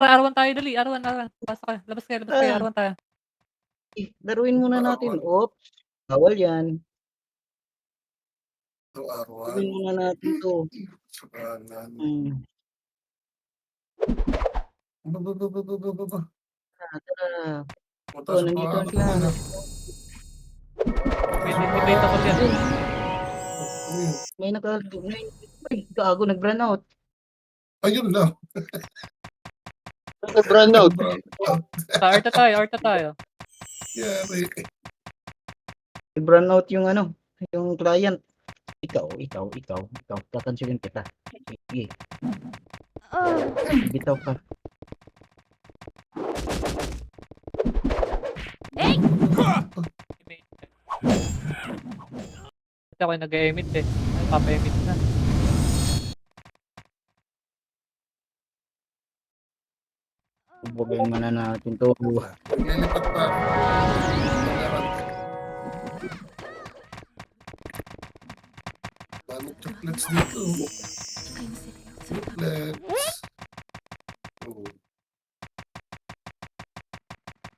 Tara R1 tayo dali, R1, R1. Pasok kayo, labas kayo, Ah. R1 tayo. Laruin muna natin. R1. Oops, bawal yan. Ito R1. Laruin muna natin 'to. Sa kanan. Hmm. Ba. Tara, tara. Oh, Mataas ang nandito na pangarap sila, niyan, ah. nandito. May data call yan. Ano yun? May ay gago nag-brownout. Ayun lang. Nag-brownout. Nag-brownout. Arta tayo. Yari. Nag-brownout yung ano, yung client. Ikaw. Tatanungin kita. Sige. Bitaw ka. Kasi ako'y nag-e-emit eh. Papa-emit na. Bubugayin muna natin 'to. Naglilipat pa. Daming chocolates dito. Chocolates. Oh.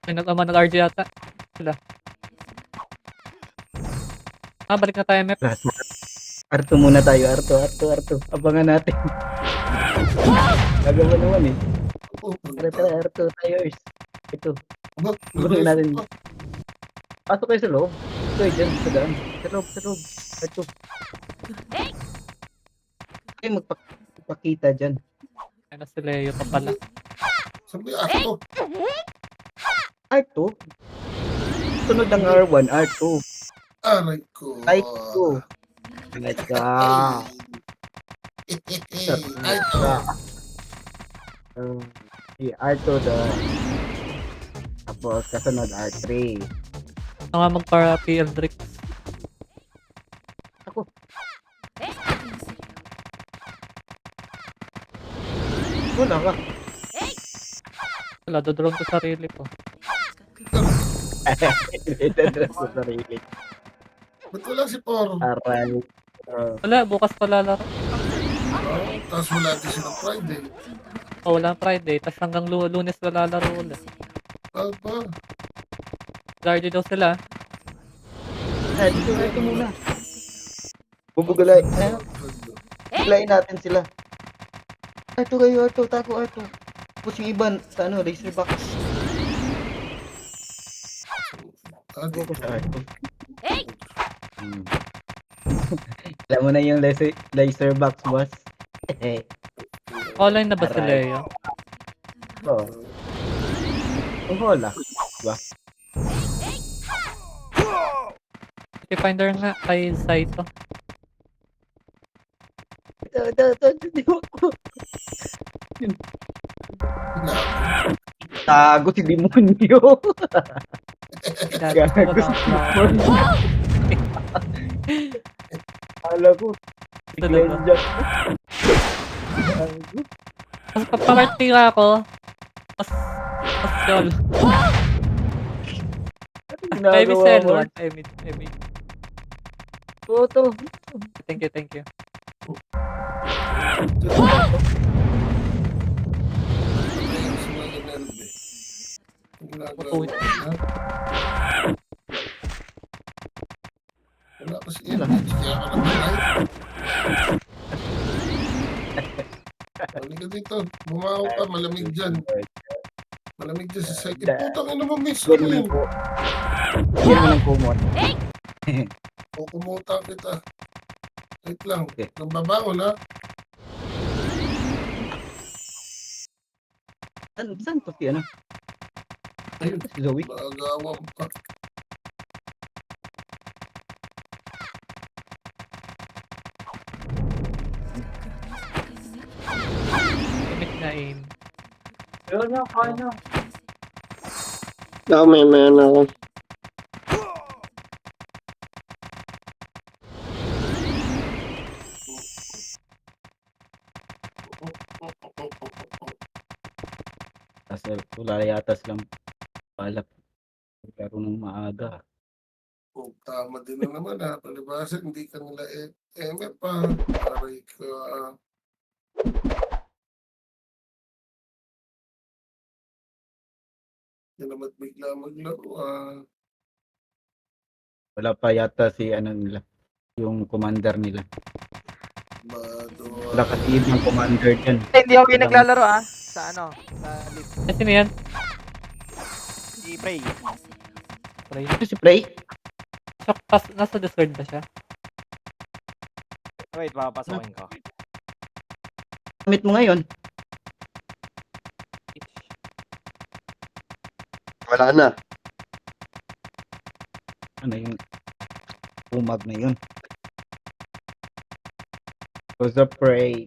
May nag-ama ng-RG yata. Sila. Balik na tayo, Mep. Arto muna tayo, Arto. Abangan natin. Gagawa naman eh. Tara, Arto tayo. Ito. Abangan natin. Pasok kayo sa loob. Ito dyan, sa daan. Sa loob. Arto. Kayo magpakita dyan. Ay na si Leo pa pala. Sabi Arto. Arto? Sunod ang R1, Arto. Aray ko. Ay ko. Naka. Arto. Si Arto do. Tapos kasunod R3. Ito nga magpa-PL Drix. Ako. Wala ka. Wala, dodrone ko sarili ko. Idadress ko sarili. Ba't wala si Poro? Aray. Wala, bukas pa lalaro. Tapos wala din siya ng Friday. Oh, wala Friday. Tapos hanggang Lunes na lalaro ulit. Aba. RG daw sila. Dito muna. Bubugulay. Bugulayin natin sila. Arto kayo, Arto. Tago, Arto. Tapos yung iba, sa ano, racer box. Tago ko sa Arto. Alam mo na yung laser box, boss. Online na ba si Leo? Oo. Ang hola. Diba? Si Finder nga kay Saito. Ito. Tago si Demonyo. Gago si Demonyo. Akala ko. Bigla dyan. Tapos paparty nga ako. Tapos yun. Maybe sell one. I mean. Photo. Thank you. Wala kasi yun. Kaya ka naman. Halika dito. Bumaho ka. Malamig dyan. Malamig dyan sa second. Putang ina mo, miss. Ano yun? Yan mo ng kumot. Kukumuta kita. Wait lang. Nagbabaon ha. Saan to si ano? Ayun. Si Zoe? Magawang pa. Limit na aim. Yun na, kaya na. May ako. Kasi wala yata silang balak magkaroon ng maaga. Tama din na naman ha. Palibasa, hindi ka nila pa. Aray ka. Hindi naman bigla maglaro ah. Wala pa yata si ano nila, yung commander nila. Bado Wala kasi ibang commander dyan. Hindi ako yung Walang- naglalaro sa ano, sa lead. Eh, sino yan? Si Prey. Pray. Ito si Play? Siya, nasa Discord ba siya? Wait, papapasokin ko. Gamit mo ngayon? Wala na. Ano yung umag na yun? So pray.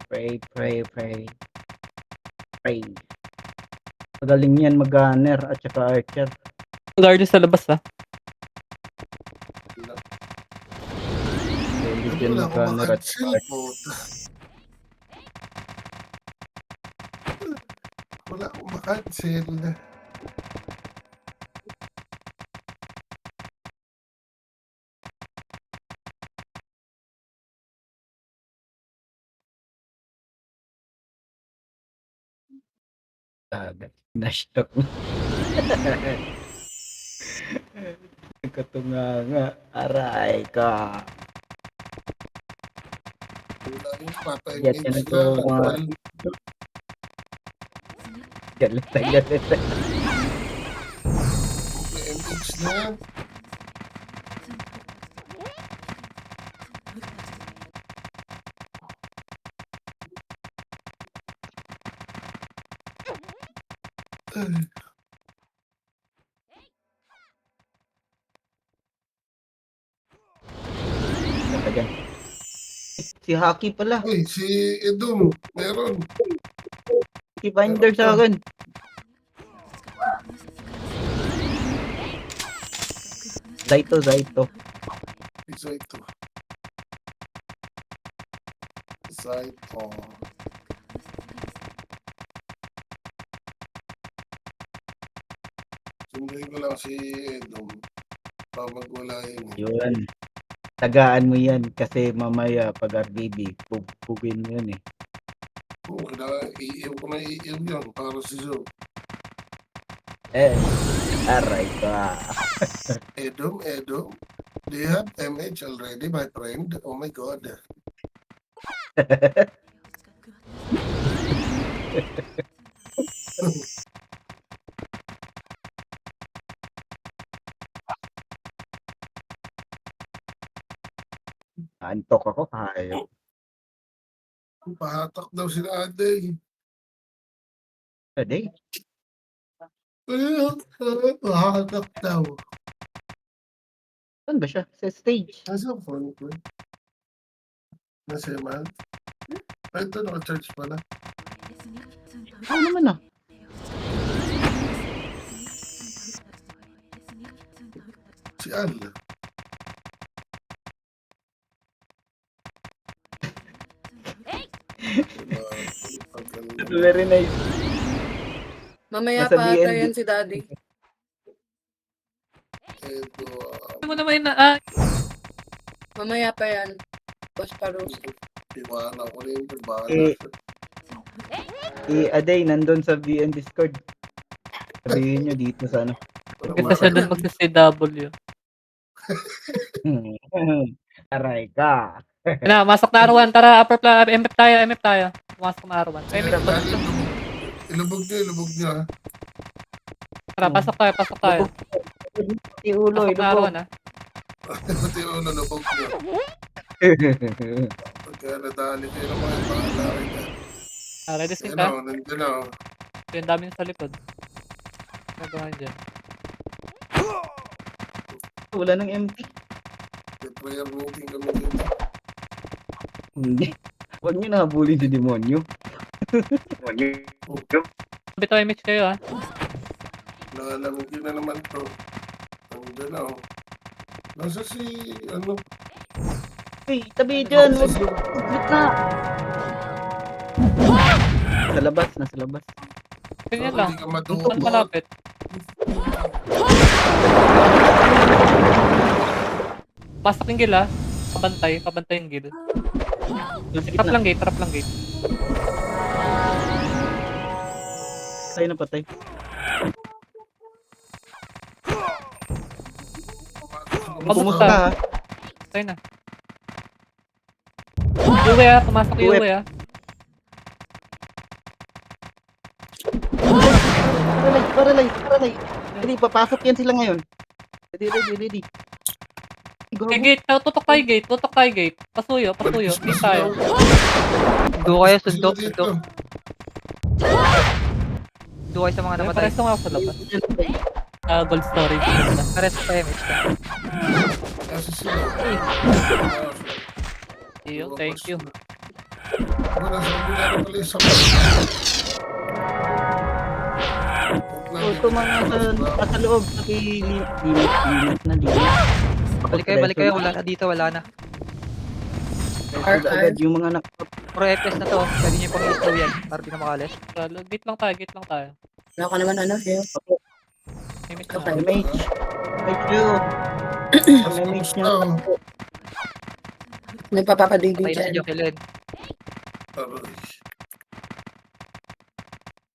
Magaling yan mag-gunner at saka archer. Guardian sa labas ah. Magaling yan wala akong mag-gunner at saka makancel archer. po. Wala akong makancel. Nashtok mo. Katunganga. Aray ka. Wala yung Yan, papa-image yan na. ito, mga- Galit na galit. Papa-image na yan. Yan. Si Haki pala. Uy, si Edom, meron. Si Finder sa akin. Zaito. Isa ito. Sunduin ko lang si Edom. Pamagwala yun. Yun. Tagaan mo yan kasi mamaya pag RBB, pugin mo yun eh. Oo, kailangan i-iw ko na i-iw yun para si Zo. Aray ka. Edom, do you have MH already, my friend? Oh my God. Antok ako, hayop. Pahatak daw si Ate. Pwede. Pahatak daw. Saan ba siya? Sa stage. Nasa ang phone ko? Nasa man? Ay, ito naka-charge pala. Ano naman ah? Si Al. Very nice. Mamaya Nasa pa ata DND. yan si Daddy. Ito, Ano mo naman na Mamaya pa yan. Boss Paros. iwana ko rin. Bahala Eh, siya. Aday, nandun sa VN Discord. Sabihin nyo dito sa ano. Kita siya doon magsa-CW. Aray ka. Na, masok na R1. Tara, MF tayo. Masok na R1. Ay, Sige, MF dali, ilubog niyo, ha? Tara, pasok tayo. Iulo, Pasok na ilubo. R1 ah. Pati yung lulubog niyo. Pagka nadali kayo ng mga bahala kayo dyan. Ready sync Yan ah. o, nandiyan na o. Yung dami sa likod. Nagawa dyan. Wala ng MP. May prayer meeting kami dito. Hindi. Huwag nyo nahabulin si demonyo. Bitaw image kayo ah. Nakalamig yun na naman to. Nandiyan na o. Nasa si, ano? Hey, tabi dyan. Nasa si- Gitna. Nasa labas. Ganyan Baka lang. Hindi ka Saan madukot. malapit? Pasok yung gila. Pabantay yung gila. Nasa Trap gitna. lang gate. Tayo na patay. Kumusta ha? Tayo na. Uwe pumasok yung uwe Paralay. Hindi, papasok yan sila ngayon. Ready. Go. Okay, gate. Tutok tayo gate. Pasuyo. Please tayo. Doon kayo, Sila sundok. dito. Doon kayo sa mga namatay. Pares nga ako sa labas. Gold storage. Pares pa MH ka. Kasi sila. Thank you. Wala sa bilaro pala isa. Ito mga nasa loob. Limit na. Balik kayo. Wala na dito, wala na. Agad yung mga Pro FPS na to. Pwede nyo pang i-slow yan. Para di na makalis. Gate lang tayo. Wala ka naman ano, Phil. Image Okay. na. MH. MH niya. May papapadigin Patay na si dyan. Jocelyn.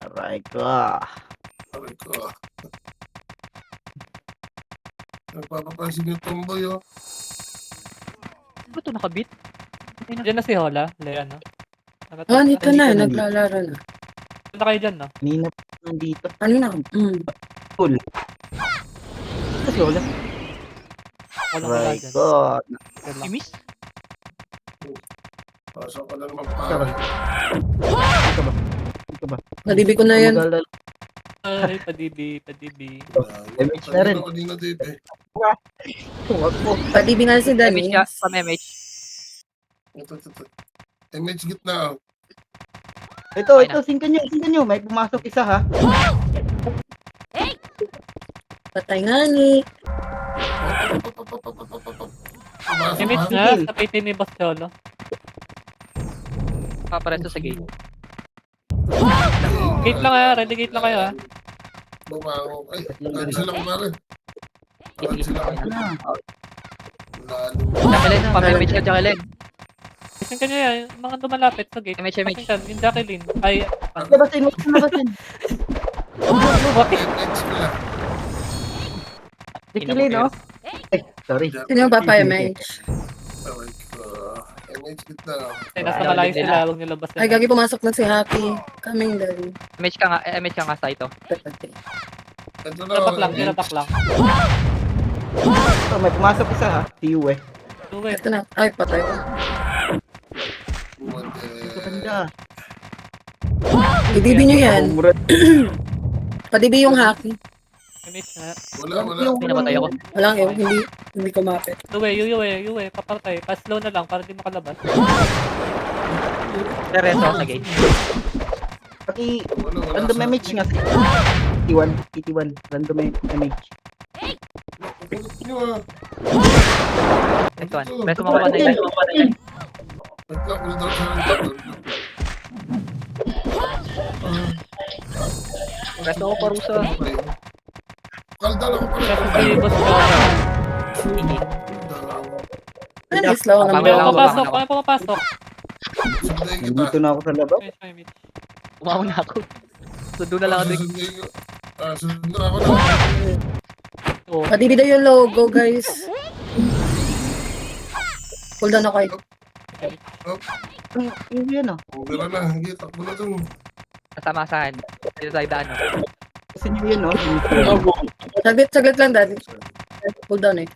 Aray ko. Aray ko. Nagpapapansin yung tomboy, oh. Ano to nakabit? Diyan na si Hola. Ano? Oh, dito na. Nandito na. Naglalaro na. Punta kayo dyan, no? Kanina pa nandito. Ano na? Full. Kasi wala. Walang Aray dyan. ko. Yan lang. Miss? Pasok ka na naman pare. Ito ba? Nadibi ko na yan. Magalala. Ay, padibi. MH na rin. Kanina dito, eh. Huwag mo. Padibi nga si Danny. MH ka? Pam MH. Ito. MH gitna, oh. Ito, singkan nyo. May pumasok isa ha. Patay nga ni. Image Pumasok, na. Sa PT ni Boss Cholo. Papares to sa gate. Gate lang ready gate lang kayo Bumango. Ay, cancel ako pare. Cancel ako. Lalo. Jocelyn, pam MH ka Jocelyn. Kasi kanya yan, yung mga dumalapit sa gate. MH. Pasensya, yung Jacqueline. Ay, Labasin. MH pala. Dikili, no? Ay, sorry. Sino yung papa MH? Aray ko. MH gitna, oh. nasa malayo sila, huwag nyo labas Ay, gagi pumasok na si Happy. Coming down. MH ka nga sa ito. Ito na, Tinapak oh, lang, MH. tinapak lang. Ito, may pumasok isa ha. Si Uwe. Uwe. Ito na. Ay, patay ko. Buwan, Ito eh. kanda. Idibi nyo yan. Umrat. Padibi yung Happy. Image na. Wala. Pinapatay ako. Walang ewan. Hindi kumapit. Uwe, papatay. Pa-slow na lang para di makalabas. Rereso ako sa gate. Paki, Wala. random MH nga. 81. Random MH. Kulit nyo, ah. Next one. Press mo ka Wait lang, cool down sa rin. Press mo ko parusa. Okay. Kaldan ako pala. Kasi si Boss Cholo. Ano, slow Pamela naman. May lang, pumapasok, baba may pumapasok. Sunday kita. Nandito na ako sa labas. Image. Umaw na ako. Sundo na lang ako. Sunday ako na. Oo. Padibi daw yung logo, guys. Hold on ako. Yung yan, oh. Pera na. Hindi, takbo na dun. Kasamasahan. Dito tayo daan. Kasi nyo yan, oh. Saglit lang, Daddy. Hold on eh.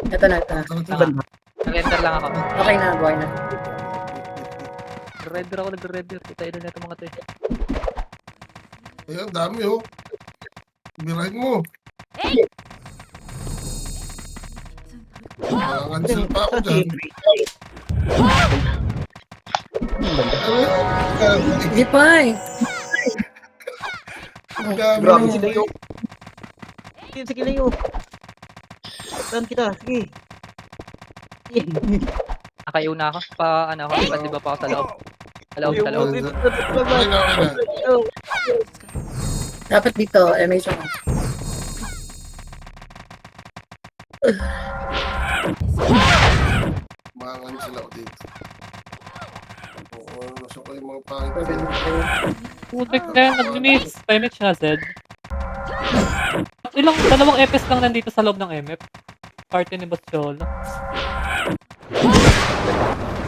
Ito na. Banda. Nag-enter lang ako. Okay na, buhay na. Nag-redder. Kita ilo na ito mga to eh. Ayan, dami, oh. Birahin mo. Cancel pa ako dyan. Hindi pa eh. Grabe si Layo. Sige, Layo. Saan kita? Sige. Nakaiuna ako. Di ba pa ako sa loob. Sa loob. Okay na. Dapat dito, MH ako. Mangan sila ako dito. Oo, nasa ko yung mga pangit ko. Putik na yan, nag-miss. Image na, Zed. Dalawang FS lang nandito sa loob ng MF. party ni Boss Cholo.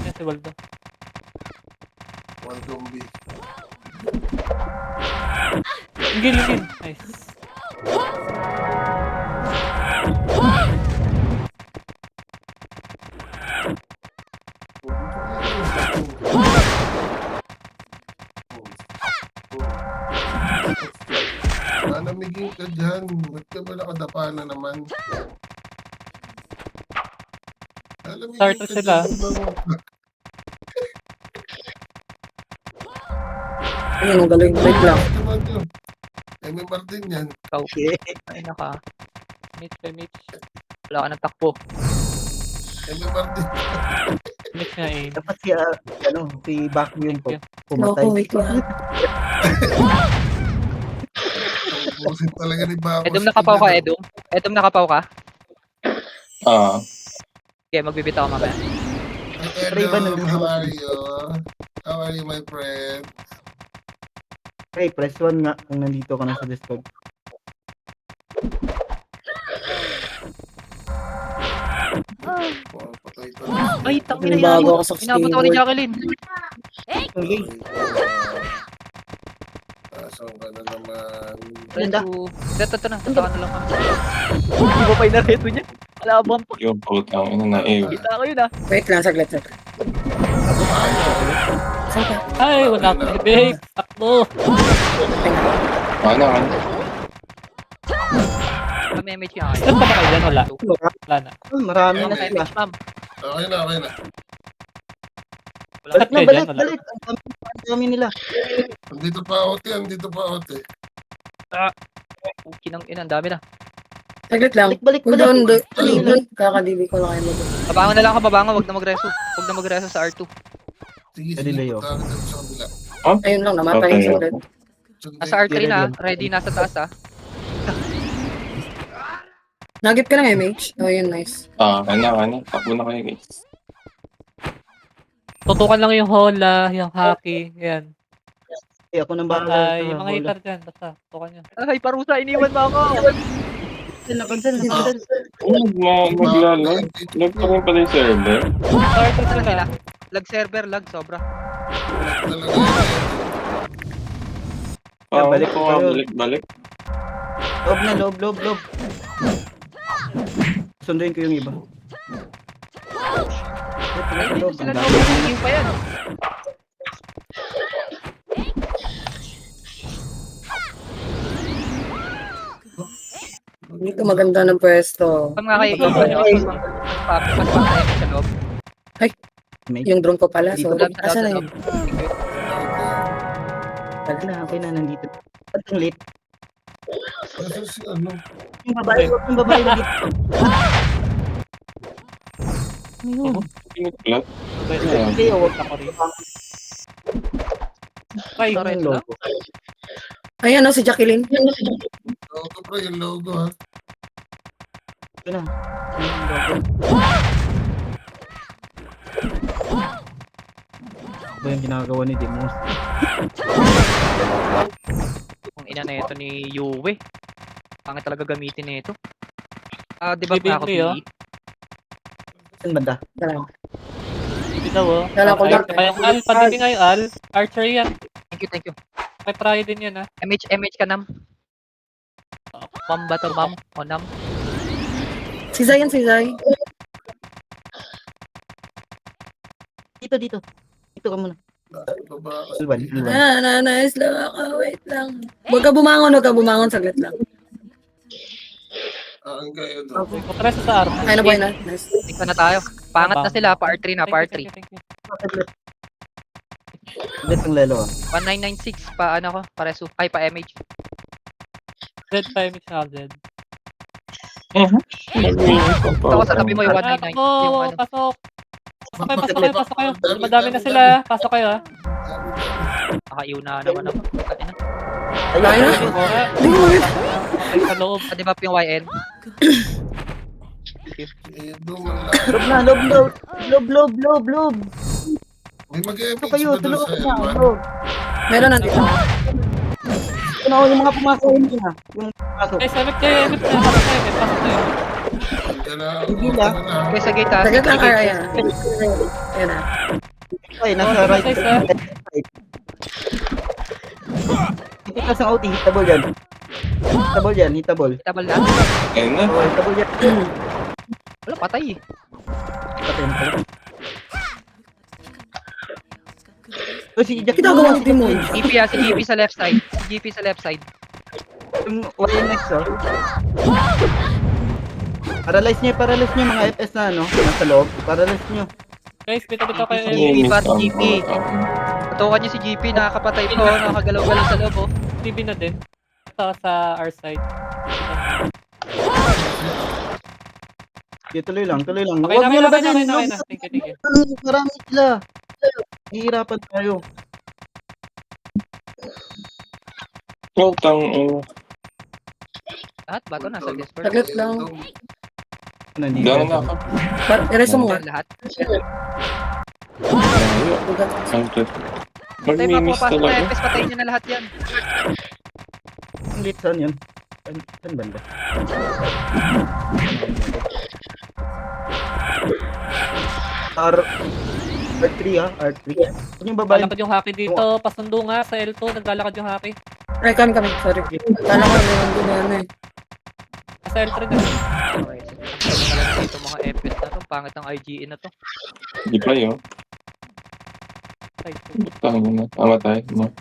Yan si Waldo. One zombie. Gilid. Nice. Nanamiging ka dyan. Ba't ka ba nakadapa na naman? Nanamiging Starter ka sila. dyan. Ayun, ang galing. Wait lang. Amy Martin yan. Ikaw. Ay, naka. Mitch kay Mitch. Wala ka ng takbo. Amy Martin. Mitch nga aim. Dapat si, si Vacuum po. Thank Pumatay. Loko, wait lang. Busit talaga ni Bako. Edom nakapaw ka, Edom. Edom nakapaw ka. Okay, magbibitaw ka mamaya. Raven, Hello, how are you? How are you, my friend? Hey, press 1 nga kung nandito ka na sa Discord. Oh, patay to. Ay, tangina yan. Bago ako sa Inabot ako ni skateboard. Jacqueline. Okay. Saan ka na naman? Ganda. Ito na. Ito na lang kami. Hindi mo pa inareto niya. Alaban pa. Yung putang ina na Kita ko yun ah. Wait lang, saglit. Saan ka? Ay, wala akong bibig. Takbo. Ano ka? Kami MH yan. Ilan pa ba kayo dyan? Wala. Wala na. Marami na Kami sila. MH, ma'am. Okay na, okay na. Wala Balik na, kayo balik, dyan, wala. balik. Ang dami nila. Andito pa out yan, dito pa out eh. Kinang ina, ang dami na. Saglit lang. Balik, Kung balik. doon, kakadibi ko lang kayo mag- Babangon na lang ka, babangon. Huwag na magreso. Huwag na magreso sa R2. Sige, Galileo. punta ka dyan sa kabila. Ayun lang, namatay yung saglit. Nasa R3 na. Ready, nasa taas ah. Nagip ka ng MH? Oh, yun, nice. Ano. Takbo na kayo guys. Tutukan lang yung hola, yung hockey. Yan. Eh, ako nang bahala. Ay, yung mga hitar dyan. Basta, tutukan nyo. Ay, parusa. Iniwan mo ako. Cancel. Maglalag. Lag pa rin pala yung server. Starter Ano sila. nila? Lag server, lag sobra. Talaga yan. Balik ko tayo. balik. Loob na, loob. Sunduin ko yung iba. Ay, hindi Loob, sila ang loob. dami. Yung pa yan. Dito maganda ng pwesto. Pag nga kayo, mas pa sa loob. Yung drone ko pala, so, Loob sa asa na loob. yun? Okay na, nandito. Ba't ang late? Kasi si ano, Yung babae na dito. Ano yun? Pinagplat. Hindi, huwag Ako rin. Ay, Sorry, yung logo. Ayan o, si Jacqueline. logo pre, yung logo ha. Ito na. Yung logo. Ano ba yung ginagawa ni Demos? Ang ina na ito ni Yue. Pangit talaga gamitin na ito. Di ba Bibili, ako oh. PE? Saan banda? Kailangan. Hindi daw oh. Kala ko lang. Kaya yung Al, padibi nga yung Al. Archery yan. Thank you. May try din yan ah. MH ka nam. Ma'am ba to, ma'am? O nam? Si Zay yan, si Zay. Dito. Dito ka muna. Baba. Alwan. Nice lang ako. Wait lang. Huwag ka bumangon. Saglit lang. Ang kayo doon. Okay. Kutres sa arm. Ay, nabuhay na. Nice. Tingnan na tayo. Pangat na sila. Pa R3 na, pa R3. Thank you. Ulit ang lelo ah. 1996 pa ano ko, pareso. Ay, pa MH. Dead time is now dead. Ito ko sa tabi mo yung 199. Takbo! Yung ano. Pasok! Pasok kayo. Madami na sila. Pasok kayo ah. Nakaiw na naman ako. Ano? Ayun na. Hindi ko makita. Okay sa loob. Di ba yung YN? Eh, doon man lang. Loob na. Loob. May mag-epic Ito kayo, ba doon tulungan sa ko na. L1? Loob. Meron nandito. Ito na yung mga pumasok yun na. Yung pumasok. Guys, emit kayo. Pasok kayo. Yan na. Hindi lang. Okay, sa gate ha. Saglit lang, Sa gate. ayan. Ayan na. Ay, nasa Oh, right nice, side. Hindi ka sa OT, hitable yan. Hitable yan, hitable. Tabal na. Ayun na. Oh, hitable yan. Wala, patay eh. Patay na pala. Oh, si Jack. Ginagawa ni Demon. GP ha, si GP sa left side. Si GP sa left side. Yung YNX, oh. Paralyze niyo mga FS na, ano, nasa loob. Paralyze niyo. Guys, bito-bito kayo. Si GP pa, si GP. Patukan niyo si GP, nakakapatay po, nakakagalaw-galaw sa loob oh. TV na din. Ito sa our side. Okay, tuloy lang. Okay Huwag na, niyo okay labasin. na. Thank you. Marami sila. Hihirapan tayo. Oh, Lahat ba ito? Nasa Discord. Saglit lang. Nandito. down na ako. Ireso mo nga. Lahat. Patay pa po, Mag-minis pasok na talaga. FS, patayin niyo na lahat yan. Ang lit saan yun? Saan banda? R3 ha? R3. Huwag yung babae. Lalakad yung hockey dito. Pasundo nga sa L2. Naglalakad yung hockey. Ay, kami. Sorry. Kala ko naman din yan eh. Sa L3 na. Okay. Ito mga FS na to, pangit ang IGN na to. Di pa yun. Tangin na. Amatay mo.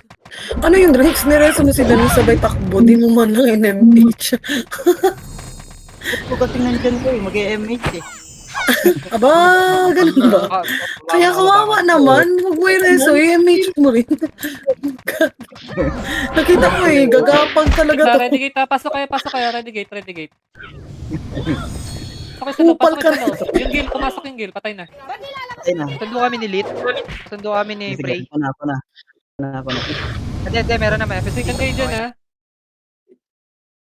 Ano yung drinks ni Rezo mo sila nung sabay takbo? Di mo man lang NMH. Ito kasi nandyan ko eh. Mag-MH eh. Aba, ganun ba? Kaya kawawa naman. Huwag mo yung Rezo, MH mo rin. Nakita ko eh, gagapag talaga to. Ready gate ha. Pasok kayo. Ready gate. Pasok sa loob. Upal ka Yung Gil, pumasok yung Gil. Patay na. Ay na. Sundo kami ni Lit. Sundo kami ni Sige, Prey. ako na. Hindi, meron na may FS. Second kayo dyan ha.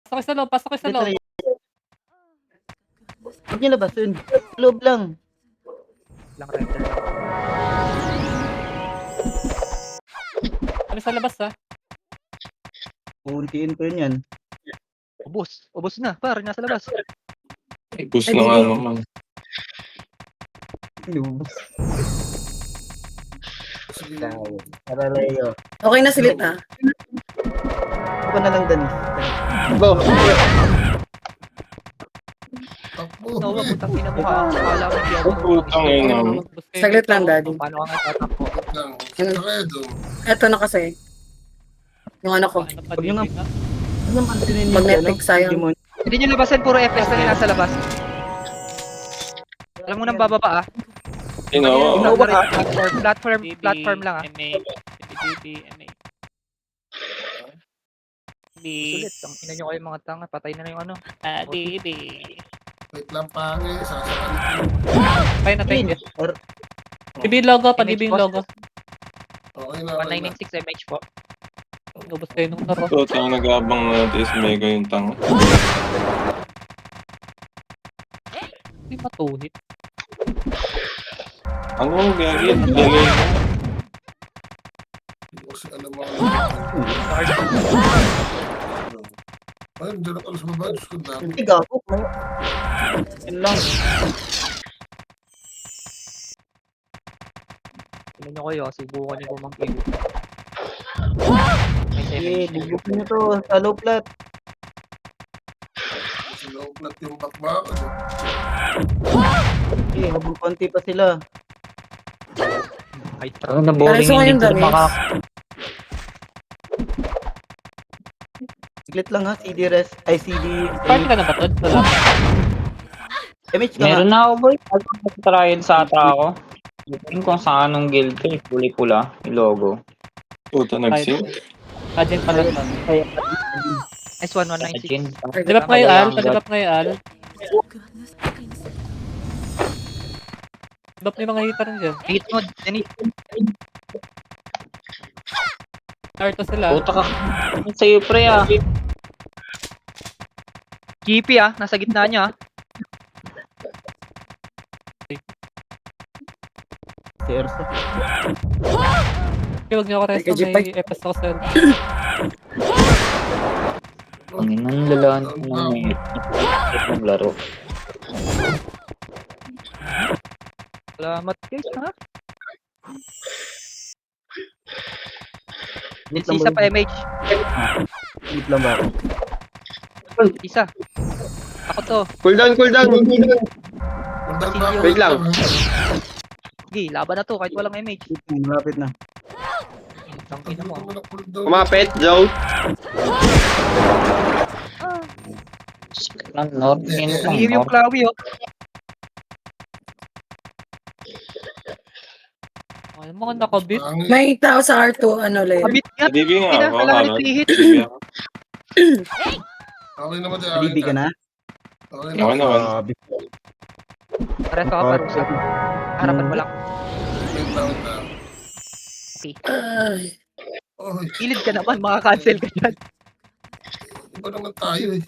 Pasok kayo sa loob. Huwag niyo labasin. Loob lang. Lang render. Kami sa labas ha. Puuntiin ko yun yan. Ubus na, parang nasa labas. Push na nga naman. Lubos. Para layo. Okay na silit ha. Ako na lang, Danis. Takbo. No, wag utang ina mo ka. Akala mo di ako. Putang ina mo. Saglit lang, Daddy. Paano ka nga tatakbo? Sakredo. Eto na kasi. Yung ano ko. Huwag nyo nga. Ano naman din Magnetic, sayang. Demon. Hindi nyo labasan, puro FS lang yung nasa labas. Alam mo nang bababa ah. Ino. Platform lang ah. Sulit, ang ina nyo kayo mga tanga. Patay na yung ano. Wait lang pangi. Sasakalit mo. Patay na tayo. Or, DB logo pa, DB logo. Okay na. 1996 MH po. Ubus kayo nung naro. So, tanga nag-abang na is mega yung tanga. Hindi matuhit. Ano ang gagawin? Dali mo. Kasi alam mo. Ay, dyan ako sa baba. Diyos ko dami. hindi gago. Yun lang. Ina nyo kayo, subukan nyo bumangkin. Sige, bugbugin nyo to. Sa low plat. Sinoplat yung bakbak. Sige, habang konti pa sila. Ay, Ano na boring Rezo ngayon, hindi ko Danis. Siglit lang ha. CD res. Ay, CD. Party ka na ba, Tod? Wala. MH ka nga. Meron na ako boy. Pag trial sa ata ako. Yung kung saan anong guild ko eh. Puli-pula. Yung logo. Puta nag-sync. Kajin pa lang. S1196. Ajin. Dilap ngayon, Al. Padilap ngayon, Al. Dilap na yung mga hitar dyan. Hit mo, Denny. Narto sila. Puta ka. Sa'yo pre ah. GP ah, nasa gitna niya ah. Si Erso. Okay, huwag niyo ako resto. Kay May FS ako sa Ang nang lalaan ko ng ng laro. Salamat guys, ha? Hit lang Isa ba? pa MH. Hit lang ba? Isa. Ako to. Cooldown. Pundan ba ako? Wait lang. Sige, laban na to kahit walang MH. Malapit na. Tangina mo. Kumapit, Joe. North, Ang yung Klawi, oh. Ay, mga nakabit. May tao sa R2, ano lang. Kabit nga. Padibi nga Ina, ako. kailangan Karol. i-hit. Padibi ako. Okay naman din. Bibi ka na? Okay Ako naman. Pareho ka parusa. Harapan mo lang. Wait lang. Okay. Ay, Oy, Ilid ka naman, makakancel ka dyan. iba naman tayo eh.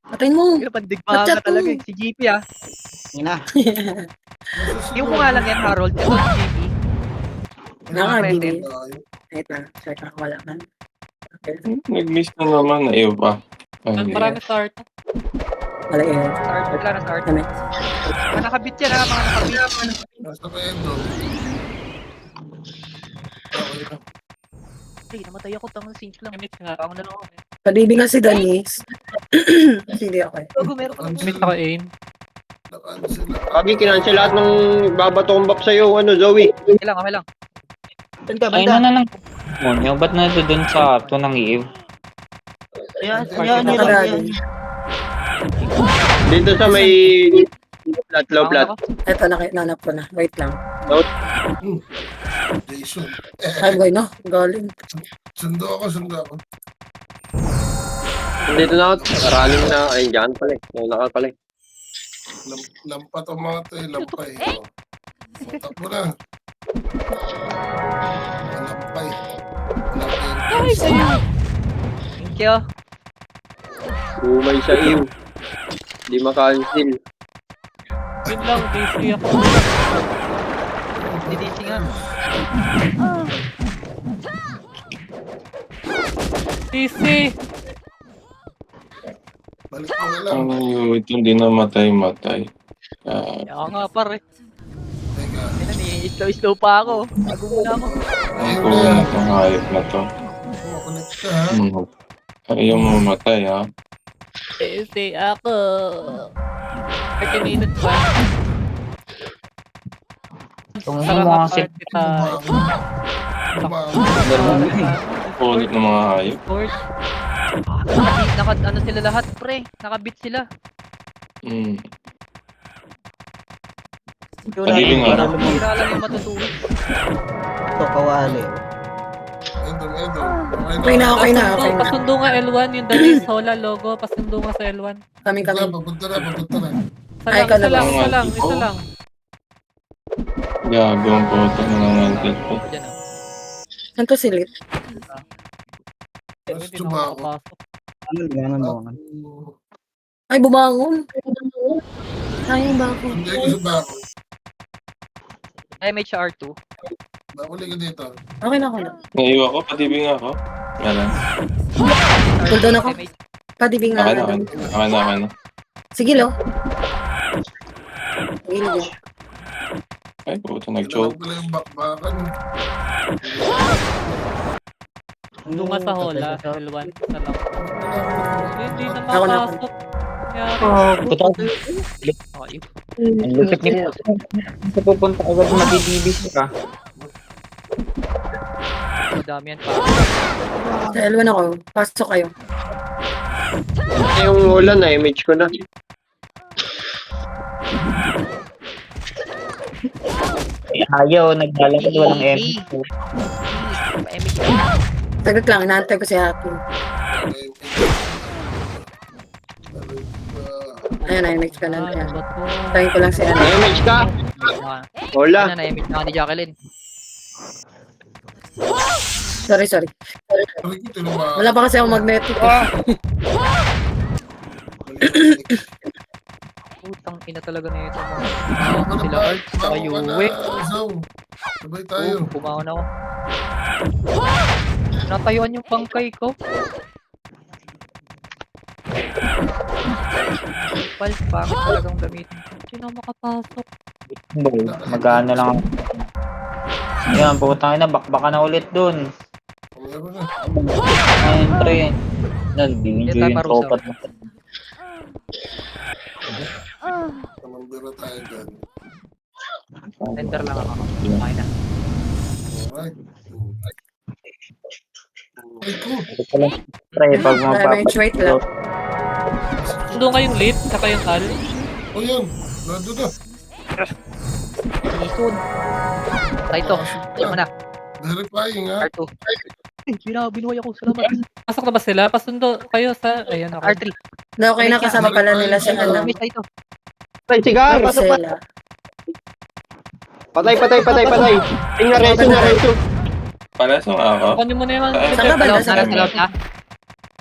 patayin mo. Pero pandigmahan ka Chat talaga mo. eh. Si GP ah. Ina. Yung mo nga lang yan, Harold. Ito si GP. Nakabili. Tayo. Wait lang, check ako, wala man. Okay. Nag-miss na naman na iyo pa. Ang marami sa art. Wala yun. Start, wala na start. Kami. Mga nakabit yan ha, mga nakabit. Nasa pa Endo. Okay na. Hey, namatay ako, tangang sync lang. Commit nga. Tangang na lang ako. Padibi nga si Denise. Hindi ako eh. Gago, meron ka Commit ako aim. Nakancel na. Kagi, kinansel lahat ng babato-umbak sa'yo, Zoe. Okay lang, okay lang. Saan ka, Ay banda? na ng monyo, ba't na doon sa ito ng Eve? Yan, Yan, Nakarali. Dito sa may low Tangang plat. ako. Eto, nanap ko na. Wait lang. Jason. Ay, boy, no? Galing. Sundo ako. Dito na ako, running na, ayun dyan pala eh. Nauna ka pala eh. Lampat ang mga to eh. Lampay. Takbo na. Lampay. Ay, sa'yo. Thank you. Umay sa Eve. Di makancel. Yun lang, DC ako. DDC nga. DC! Balik mo na lang. Ang ito hindi na matay. Kaya nga pare. Teka. Ayun, slow pa ako. Bago muna ako. Ayun Kung na. itong hayop na to. Kumakulit ka ha. Ayaw mo mamatay ha. DC ako. 30 minutes pa. Itong Sarap mga ang party tayo. Ulit ng mga hayop. Discord. Ano sila lahat pre? Nakabit sila. Padibi nga. Hira lang yung matutuwid. Ito, kawali. Endo. Okay na, okay na. Pasundo nga L1, yung Dalis Hola logo. Pasundo nga sa L1. Kami. Papunta na. Ay, Isa lang, ka na ba? isa lang. Gago ang puto nangangantit ko. Diyan ah. Saan to silit? Mas Hindi na tuba ako ako. makapasok. Ano? Ay, bumangon. Sayang ba ako? Hindi ko sa bako. MHR2. Bakuli ka dito. Okay na ako na. Naiwa ko, padibi nga ako. Wala. Cooldown ako. MH. Padibing Okay nga. na. Sige, lo. Gilid. Ay, puto, Kailangan nag-choke. pala yung bakbakan. Pasundo nga sa Hola, L1. Isa lang. Hindi na Ako na. makapasok. Nangyari. Okay. Ang lupit nito. Sa pupunta agad mag-ibibis ka. Madami yan pa. Sa L1 ako. Pasok kayo. Yung ulan na, image ko na. Ayaw, naglalakad, walang MP. Saglit lang, inaantay ko si Haki. Ayan, na-image ka na. Ayan. Tayin ko lang si Ana. Image ka? Hola. Ano na, na-image na ni Jacqueline. Sorry. Wala pa kasi ako magnetic. Putang ina talaga na ito. Sila Art, saka Yue. Sabay tayo. Pumaon ako. Natayuan yung pangkay ko. Pals, pangit talagang gamitin. Sino makapasok? Boy, magana lang ako. Yan, putang ina, bakbaka na ulit dun. Meron na. Ayun, pre. Nag-enjoy yung Parusaw. tropat mo. Tamang biro tayo dyan. Tender lang ako. Okay na. Alright. Ay ko. Pre, pag Damage, wait lang. Doon kayong lead, saka yung al. O yun. Nado na. Ison. Try to. Try mo na. Verifying ha. R2. Binuhay ako. Salamat. Pasok na ba sila? Pasundo kayo sa... Ayan ako. R3. Na okay na kasama pala nila si ano. Try to. Patay, sigar! Marcela. Patay. Tingnan reso. Palasong ako. Kunin mo na yung... Saan ka ba Salot nasa na. Salot na.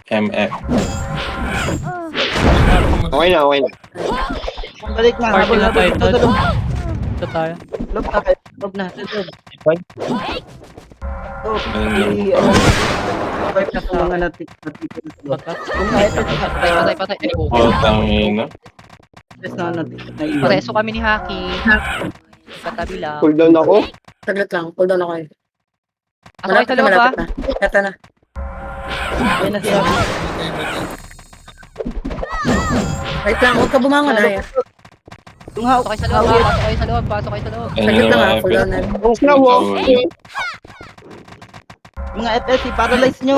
MF. Okay na. Balik na. Party Habol na na tayo. tayo. Ito tayo. Lob na kayo. Lob na. Lob. Wipe na sa mga natipid sa loob. Batas. Kung kahit Patay. Ay, oh. Putang ina. na naiwan. Pareso kami ni Haki. Katabi lang. Cool down ako. Saglit lang, cool down ako eh. Ako kayo sa loob ha. na. Eto na. Ayun na siya. Wait lang, huwag ka bumangon na. Yung hawak. Pasok kayo sa loob ha. Pasok kayo sa loob. Ayun Saglit yung lang ha, mga cool down na. Ang slow oh. Mga FS, paralyze nyo.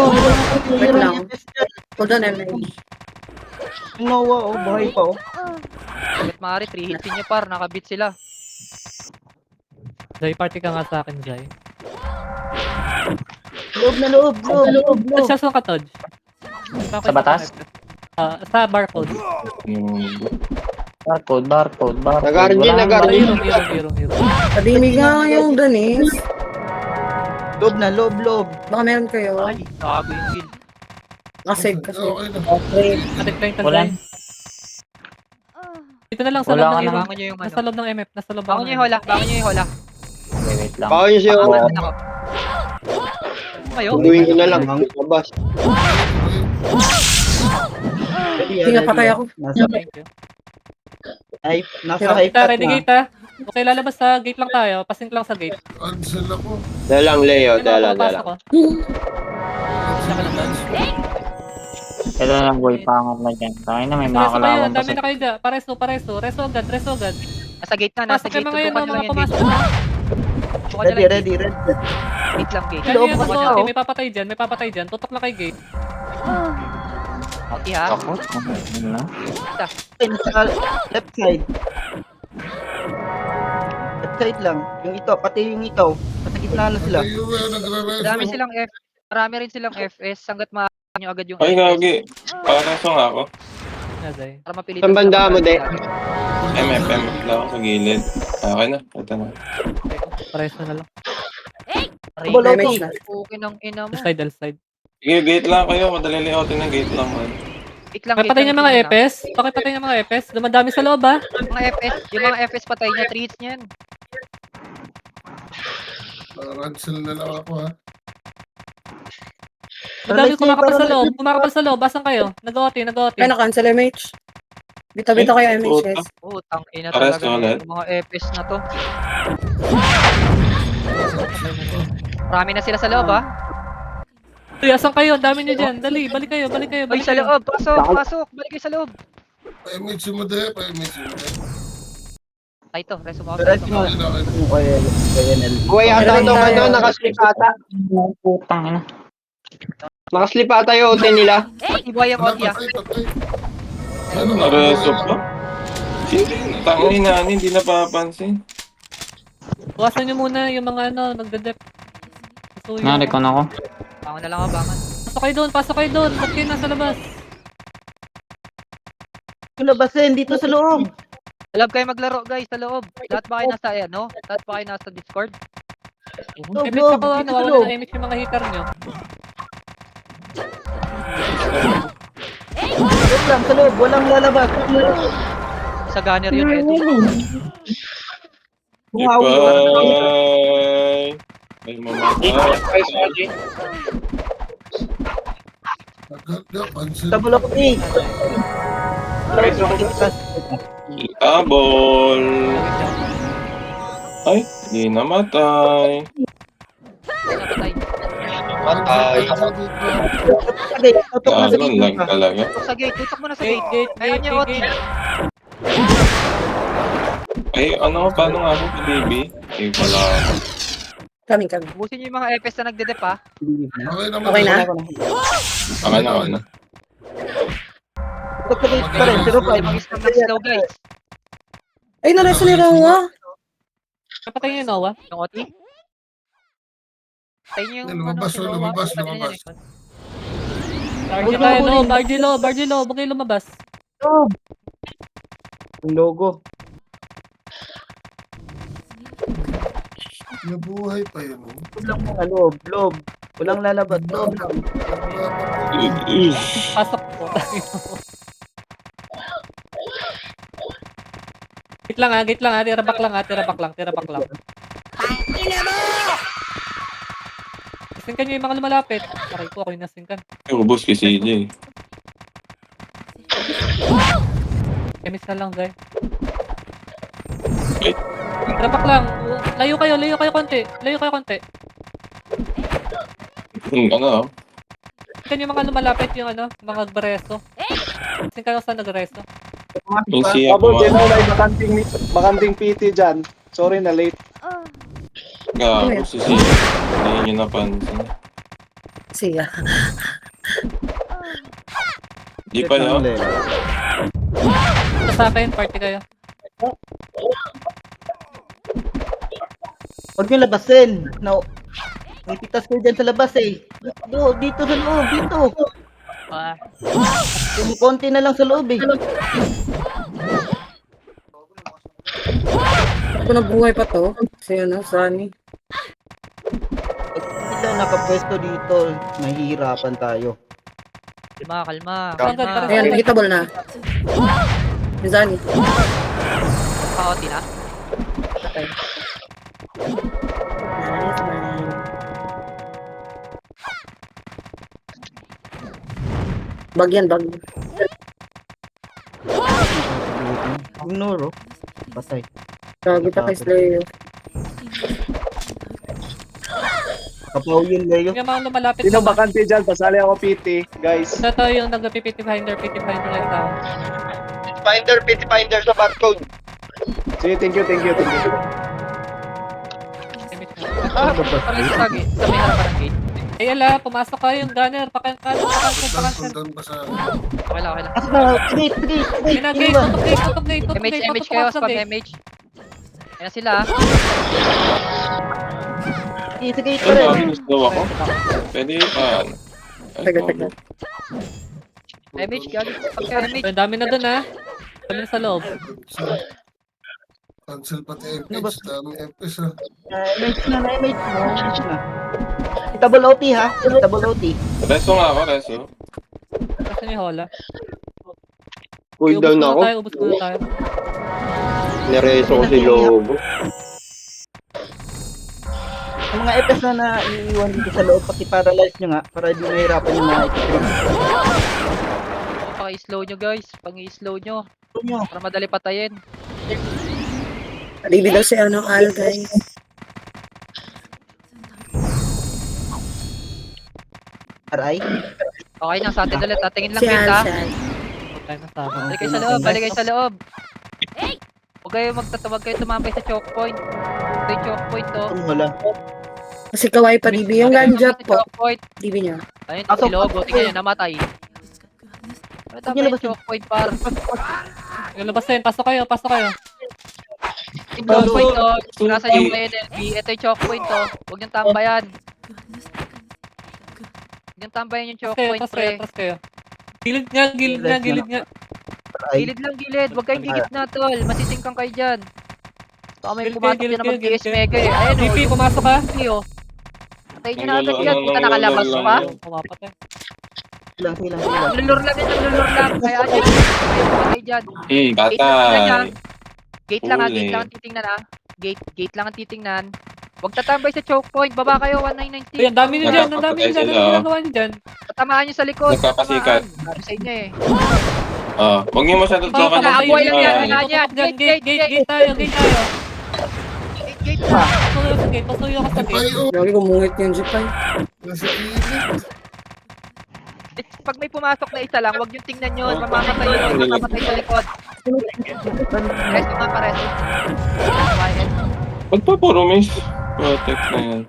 Wait lang. Cool down MH. Yung Noah, oh, buhay pa, oh. Hanggat maaari, 3 hits niya par. Nakabit sila. Jai, party ka nga sa akin, Jai. Loob. Touch siya sa katod. Sa batas? Sa barcode. Barcode. Nag-RNG. Hero. Kadimig nga yung Danis. Loob. Baka meron kayo. Ay, sabi yung kill. Nakasave kasi. Okay na. Atik lang Wala. Jai. Dito na lang sa Wala loob ka ng na. hero. Bangon nyo yung Nasa ano. loob ng MF. Nasa loob Bangon nyo yung hola. Okay, wait lang. Baka yun siya. Bangon din ako. Kayo? Tunduin ko na lang. Labas. Hindi nga patay ako. Thank you. Nasa Pero high Gate, path ready na. gate ha. Okay, lalabas sa gate lang tayo. Passing lang sa gate. Cancel ako. Dalang, Leo. Hindi na Dalang. papasok ko. Ito na lang boy, pangat na dyan. Tayo na may mga Reso kayo, kalaban ang pa dami na kayo dyan. Pareso. Reso agad. Nasa gate na. Nasa Pasok kayo gate. mga yun, Tutukan nyo mga lang yung gate. pumasok na. Tutukan nyo lang yung Ready. gate. Gate lang gate. Kaya Loob yan, mo mag na, oh. may papatay dyan. Tutok lang kay gate. Okay ha. Ako? Ano na? Nasa left side. Left side lang. Yung ito, pati yung ito. Nasa gitna na sila. Ay, nagre-reso. Marami rin silang FS. Hanggat maaari nyo agad yung Ay, FS. gagi. Palasong ako. Na, Jai. Para mapilitan Saan banda sila mo, De? MF lang ako sa gilid. Okay na. Ito na. Pareso na lang. Double Damage auto. na. Okay ng ina mo. Side. Sige, gate lang kayo. Madali layoutin ng gate lang. Man. Gate lang. Pakipatay niya mga FS. Pakipatay niya mga FS. Dumadami sa loob ha. Mga FS. Yung mga FS patay niya. 3 hits niyan. Cancel na lang ako ha. Madami kumakapal sa loob. Basan kayo? Nag-OT. Ay, na-cancel MH. Bita kayo MH guys. Oh, tang ina Pares talaga ulit. yung mga FS na to. Marami na sila sa loob ha. Uy, asan kayo? Ang dami niyo dyan. Dali, balik kayo. Ay, sa loob. Pasok. Balik kayo sa loob. Pa-image mo de. Ay, to. Reso mo Rest mo. Okay na. Yung oil. Buhay ata Meron itong tayo. ano, nakaslip ata. Putang ina. Nakaslip ata yung ulti nila. Pati buhay ang Otia. Patay. Nareso pa. Sige, tangin na. Hindi napapansin. Bukasan niyo muna yung mga nagde-dep. Narikon ako. Bangon na lang ako, bangon. Pasok kayo doon. Ba't kayo nasa labas? Yung labasin, dito sa loob. Sa loob kayo maglaro, guys. Sa loob. Lahat ba kayo nasa, Lahat ba kayo nasa Discord? Image loob, ako, dito sa nawawala loob. na image yung mga hitter nyo. Loob lang, sa loob. Walang lalabas. Sa gunner yun, Edu. Bumawi. Bye! May mamatay. Agad na. Cancel. Double OT. Tabol. Ay, di namatay. Napatay. Patay. Okay, tutok na sa Gago, gate lag ka. talaga. Tutok sa gate. Tutok mo na sa Gate, gate. gate, Ayaw gate, niya, gate, Oti. gate. Ay, ano, paano nga ako, baby? Eh, wala. Kami. Ubusin niyo yung mga FS na nagde-dep ha. Okay naman. Okay na? Okay na, okay na. Tutok sa gate pa rin, 05. Mag-snap ng slow guys. Ay, nareso ni Rawa. Kapatay niyo yung Noah. Yung Oti. Tayo niyo yung Lumabas, si Noah. lumabas, Pwede niya lumabas. yan, RG tayo, low, RG low, RG low. Huwag kayo lumabas. Yung logo. Nabuhay pa yun. Oh. Loob lang mga loob. Walang lalabas, loob lang. Pasok po. Gate lang ha. Tira back lang. Singkan nyo yung mga lumalapit. Aray ko, ako yung nasingkan. Ubus kay CJ. Emis na lang, guys. Wait. Tira back lang. Layo kayo konti. Ano? Singkan yung mga lumalapit, yung ano, mga agbareso. Singkan ko sa nagreso. Yung siya Tabol, pa. may bakanting PT dyan. Sorry na late. Gago si CJ. Hindi nyo napansin. Siya. Di pa yun? Ito sa akin, party kayo. Huwag nyo labasin. No. May pitas kayo dyan sa labas eh. Dito sa loob, dito. Ah, Yung konti na lang sa loob eh. Ako nabuhay pa to. Si Sunny. Pag sila nakapwesto dito, mahihirapan tayo. kalma. Ayan, hitable na. Si Sunny. Oti na. Nice man. Bag yan, bag. Yung Noro, patay. Gagi pa kay Slayo. Kapaw yun, Leo. Yung mga lumalapit Sino naman. bakante dyan? Pasali ako PT, guys. Ito yung nag-PT finder lang tao. PT Finder sa barcode. Sige, thank you. Emis na. Pala sa gate. Sa may harapan ng gate. Ay, ala, pumasok kayo yung gunner. Pakankan. Doon pa sa... Okay lang. Pasok na, gate. Ayun na, gate, tutok gate. MH kayo, spam MH. Ayan na sila. Sa gate pa Ano, rin. ubus daw ako? Pwede pa. Taga. MH, gagi. Pagka MH. Ang dami na dun ha. Dami na sa loob. Cancel pati FS. Daming FS ha. MH na. Double OT ha. Double OT. Reso nga ako, reso. Kasi ni Hola. Cool down ako. Ubus muna tayo. Nireso ko si Lobo. Yung mga FS na iiwan dito sa loob, paki-paralyze nyo nga para di mahirapan yung mga equipment. Paki-slow nyo guys. Pang-i-slow nyo. Para madali patayin. Alibi daw si Al, guys. Aray. Okay na sa atin ulit. Tingin lang Si gate Al, ha. si Al. Tayo na sa akin. Balik kayo sa loob. Huwag kayo magtatawag kayo tumambay sa choke point. Ito yung choke point to. Wala. Kasi kaway pa, DB. Yung ganja Sa po. choke point. DB niya. Ayun, si Logo. Tingnan nyo, namatay. Ano tama yung choke point par? Yung labas na yun. Pasok kayo. Yung choke point to. Nasa yung NLB. Ito yung choke point to. Huwag niyong tambayan. Huwag niyong tambayan yung choke point, pre. Trust kayo. Gilid nga. Aray. Gilid lang, gilid. Huwag kayong gigit na, tol. Masisingkang kayo dyan. Baka may Gilid pumatok kayo, dyan na gilid mag-GS kayo. Mega eh. Ayun o. VP, pumasok ka. Yung Patayin nyo na agad yan. Punta nakalabas pa. Pumapatay. Silang. Naglulur lang. Kaya dyan. Kaya patay dyan. Patay. Gate lang ha. Huli. Gate lang ang titingnan ha. Gate lang ang titingnan. Huwag tatambay sa choke point. Baba kayo, 1996. Uy, ang dami nyo dyan, ang dami nyo dyan. Ano ginagawa nyo dyan? Tatamaan nyo sa likod. Nagpapasikat. Tatamaan. Sabi sa inyo eh. Huwag niyo masyado tutukan ng Abuhay lang yan, tingin. wala yan. Dyan, gate tayo, gate tayo. Gate na. Pasuyo sa gate, pasuyo ka sa gate. Ay, oh, Lagi kumungit yung Jipay. nasa init. Pag may pumasok na isa lang, huwag yung tingnan nyo. Mamamatay yun. Mamamatay sa likod. Resto nga pa, resto. Quiet. Ba't pa puro miss? Protect na yan.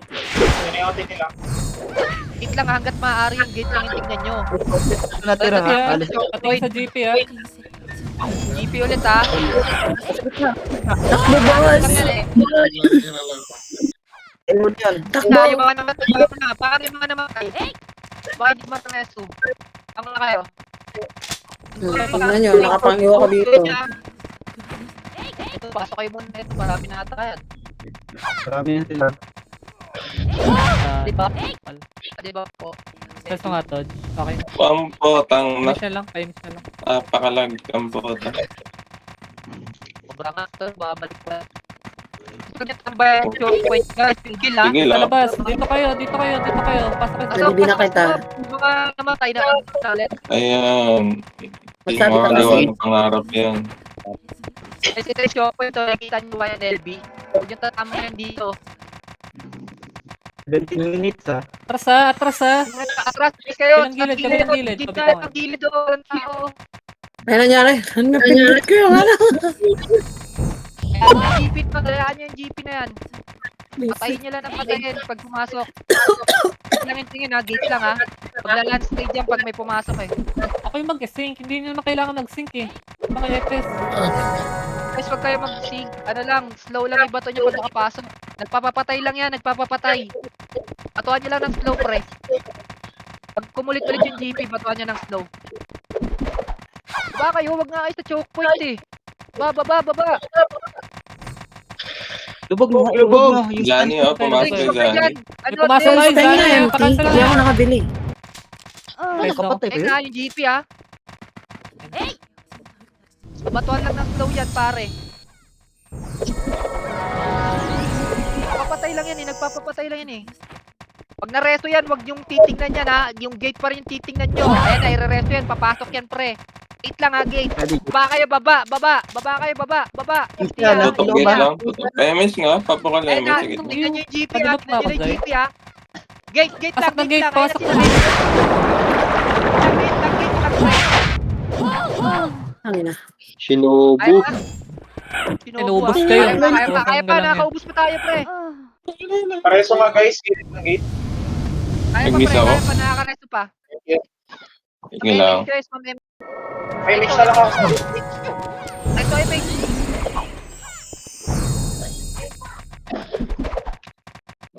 Gate lang hanggat maaari yung gate lang yung tingnan nyo. Ito natira ha. Kaya, Alis. pating sa GP ha. GP ulit ha. Takbo, boss! Yan na lang. Ayun yan. Takbo! Na, yung mga namatay na. Baka yung mga namatay. Baka yung mga resto. Tama na kayo. Tingnan nyo, nakapangiwa ko dito. Ito, pasok kayo muna ito. Marami na ata yan. Marami na sila. Di ba? Di ba po? Gusto nga, Todd. Okay. Pampotang na. Finish na lang, finish na lang. Napakalag ang bota. Sobrang actor, babalik pa. Gusto niya tambayan yung choke point guys. Yung kill ha. Sige Sa lang. labas, dito kayo. Pasok kayo sa Ano, di na kita. Yung mga namatay na kalit. Ayan. Hindi Magsabi mo ka kasi. kaliwan ng pangarap yan. Kasi ito yung choke point. Nakikita niyo ba yung LB? Huwag yung tatamayan dito. 20 minutes ha. Atras ha. Atras please kayo. Kabilang gilid. Ang gilid doon. Ano nangyari? Ano na pinulot ko yung ano? Yung GP pa. Dalaan niyo yung GP na yan. Patayin niyo lang ang patayin pag pumasok. Lang yung tingin ha. Gate lang ha. Paglaland stage yan pag may pumasok eh. Ako yung mag-sync. Hindi nyo naman kailangan mag-sync eh. Mga FS. Guys, wag kayo mag-sig. Ano lang, slow lang yung bato nyo pag nakapasok. Nagpapapatay lang yan, nagpapapatay. Batuan nyo lang ng slow, pre. Pag kumulit-ulit yung GP, batuan nyo ng slow. Baba kayo, wag nga kayo sa choke point eh. Baba. Lubog mo, lubog mo. Yung Johnny, pumasok Guys, yung okay Johnny. dyan. May pumasok Des? na Guys, tayo na Zani, empty. pakansel Hindi na. ako nakabili. Guys, ako. kapatid Eh nga, yung GP ha. Batuan lang ng slow yan, pare. Papatay lang yan eh, nagpapapatay lang yan eh. Pag naresto yan, wag yung titingnan yan ha. Yung gate pa rin yung titingnan nyo. Ayan na, ireresto yan, papasok yan pre. Gate lang ha, gate. Baba kayo, baba. Hindi Yan, ha, Tutok hindi gate ha. lang. Tutok. Lemes nga. Ayan Papakalemes. na, Sige. tingnan nyo yung GP ha. Padulot Tingnan nyo pa yung ako, GP ha. Gate Pasok lang, ng gate, lang. pasok Ayan ng na gate. Gate lang pre. Ano na? Sinubo. Inubos kayo. Kaya pa, nakaubos pa tayo pre. Pareso nga guys, gilid ng gate. Kaya pa Nag-miss pre, ako. kaya pa, nakakaresto pa. Sige lang. Guys, ma'am, May mix na lang ako. ito ay may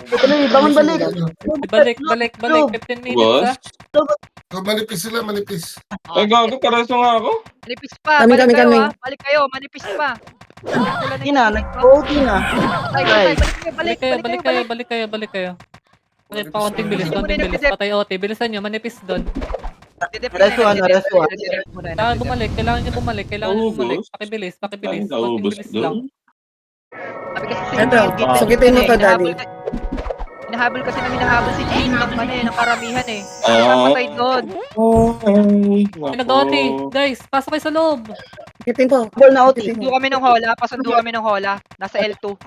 Ito na, bangon balik. Balik. 15 minutes Boss? ha. Oh, manipis sila, manipis. Ay, gago. Pareso nga ako. manipis pa. Kami, Balik kayo kami. ha. Balik kayo, manipis pa. Ina, nag-OT na. Balik kayo. Ulit pa konting bilis. Patay OT. Bilisan nyo, manipis doon. Resuan. Kailangan nyo bumalik. Ubus? Pakibilis. Ay, Konting naubos bilis doon. lang. Eto, sukitin mo to, Daddy. Hinahabol kasi namin si Jane ng karamihan eh. Ah. Patay doon. Ay, Ay, nag-OT. Guys, pasok kayo sa loob. Sukitin ko. Ball na OT. Pasundo kami ng hola. Nasa L2.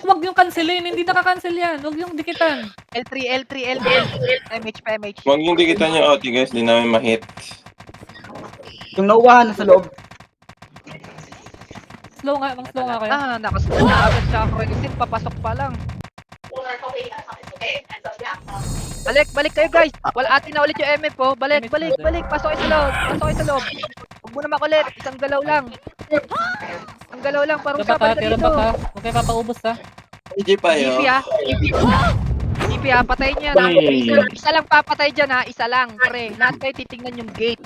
Huwag yung cancelin. Hindi nakakancel yan. Huwag yung dikitan. L3. MH. Huwag yung dikitan nyo, OT guys. Di namin ma-hit. Yung nauwahan na sa loob. Slow nga kayo. Nakasunod na agad siya ako resin. Papasok pa lang. Balik kayo guys. Wala atin na ulit yung MF po. Balik. Pasok kayo sa loob. Huwag mo na makulit. Isang galaw lang. Parusa Tira balik back dito. ha. Huwag kayo papaubos ha. GP pa GP ha. Patayin niya na. Isa lang papatay dyan ha. Isa lang. Pre. Lahat kayo titingnan yung gate.